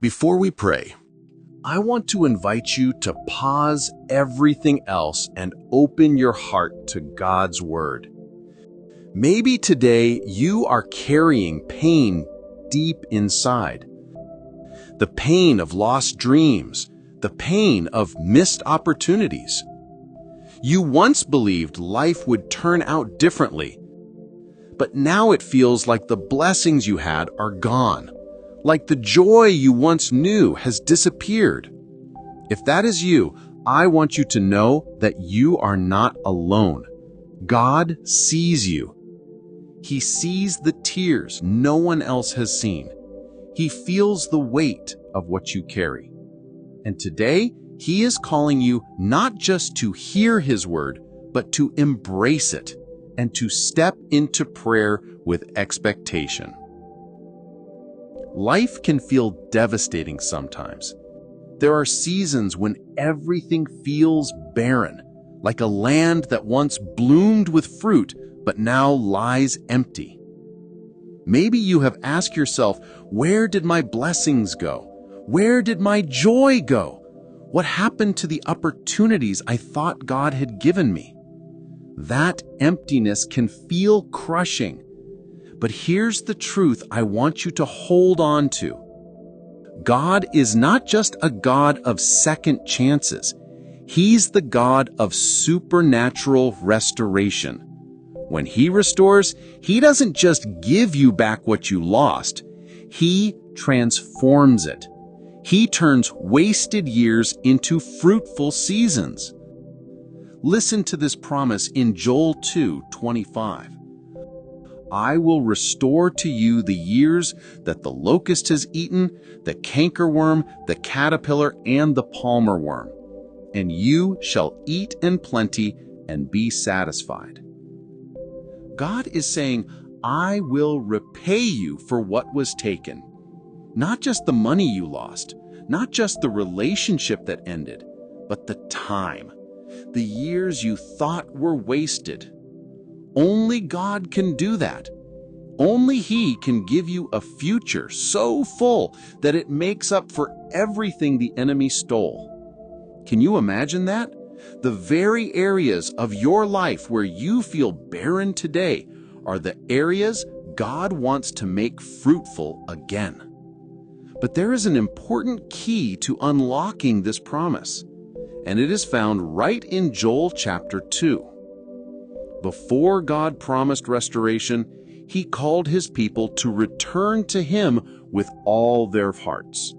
Before we pray, I want to invite you to pause everything else and open your heart to God's Word. Maybe today you are carrying pain deep inside. The pain of lost dreams, the pain of missed opportunities. You once believed life would turn out differently, but now it feels like the blessings you had are gone. Like the joy you once knew has disappeared. If that is you, I want you to know that you are not alone. God sees you. He sees the tears no one else has seen. He feels the weight of what you carry. And today, He is calling you not just to hear His word, but to embrace it and to step into prayer with expectation. Life can feel devastating sometimes. There are seasons when everything feels barren, like a land that once bloomed with fruit but now lies empty. Maybe you have asked yourself, where did my blessings go? Where did my joy go? What happened to the opportunities I thought God had given me? That emptiness can feel crushing. But here's the truth I want you to hold on to. God is not just a God of second chances. He's the God of supernatural restoration. When He restores, He doesn't just give you back what you lost. He transforms it. He turns wasted years into fruitful seasons. Listen to this promise in Joel 2:25. I will restore to you the years that the locust has eaten, the cankerworm, the caterpillar, and the palmer worm, and you shall eat in plenty and be satisfied. God is saying, I will repay you for what was taken. Not just the money you lost, not just the relationship that ended, but the time, the years you thought were wasted. Only God can do that. Only He can give you a future so full that it makes up for everything the enemy stole. Can you imagine that? The very areas of your life where you feel barren today are the areas God wants to make fruitful again. But there is an important key to unlocking this promise, and it is found right in Joel chapter 2. Before God promised restoration, He called His people to return to Him with all their hearts.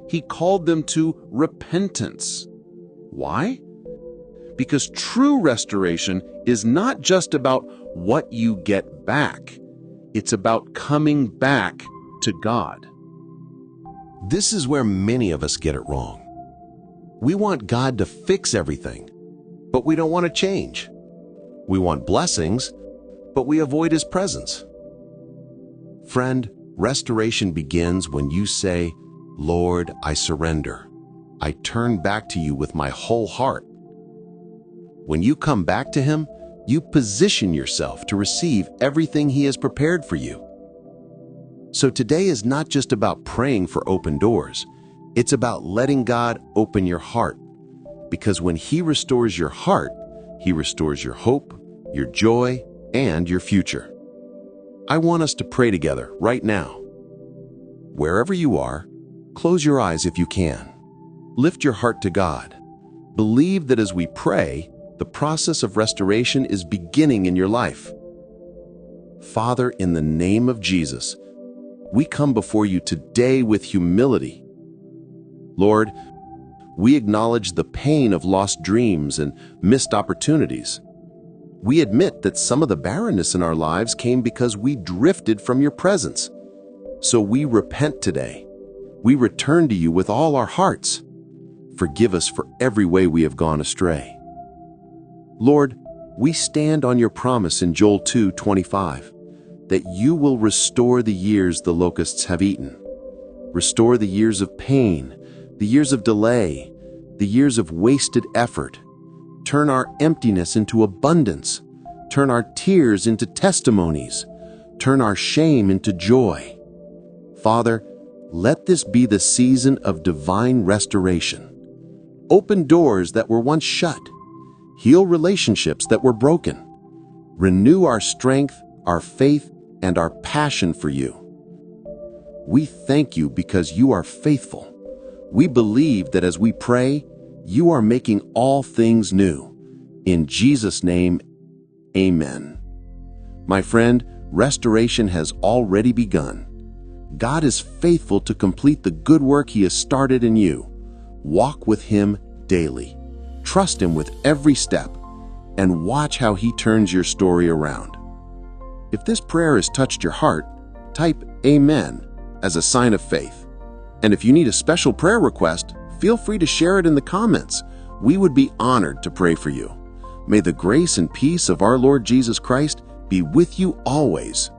He called them to repentance. Why? Because true restoration is not just about what you get back. It's about coming back to God. This is where many of us get it wrong. We want God to fix everything, but we don't want to change. We want blessings, but we avoid His presence. Friend, restoration begins when you say, Lord, I surrender. I turn back to you with my whole heart. When you come back to Him, you position yourself to receive everything He has prepared for you. So today is not just about praying for open doors. It's about letting God open your heart. Because when He restores your heart, He restores your hope, your joy, and your future. I want us to pray together right now. Wherever you are, close your eyes if you can. Lift your heart to God. Believe that as we pray, the process of restoration is beginning in your life. Father, in the name of Jesus, we come before you today with humility. Lord, we acknowledge the pain of lost dreams and missed opportunities. We admit that some of the barrenness in our lives came because we drifted from your presence. So we repent today. We return to you with all our hearts. Forgive us for every way we have gone astray. Lord, we stand on your promise in Joel 2:25 that you will restore the years the locusts have eaten. Restore the years of pain, the years of delay, the years of wasted effort. Turn our emptiness into abundance. Turn our tears into testimonies. Turn our shame into joy. Father, Let this be the season of divine restoration. Open doors that were once shut. Heal relationships that were broken. Renew our strength, our faith, and our passion for you. We thank you because you are faithful. We believe that as we pray, you are making all things new. In Jesus' name, amen. My friend, restoration has already begun. God is faithful to complete the good work He has started in you. Walk with Him daily. Trust Him with every step, and watch how He turns your story around. If this prayer has touched your heart, type Amen as a sign of faith. And if you need a special prayer request, feel free to share it in the comments. We would be honored to pray for you. May the grace and peace of our Lord Jesus Christ be with you always.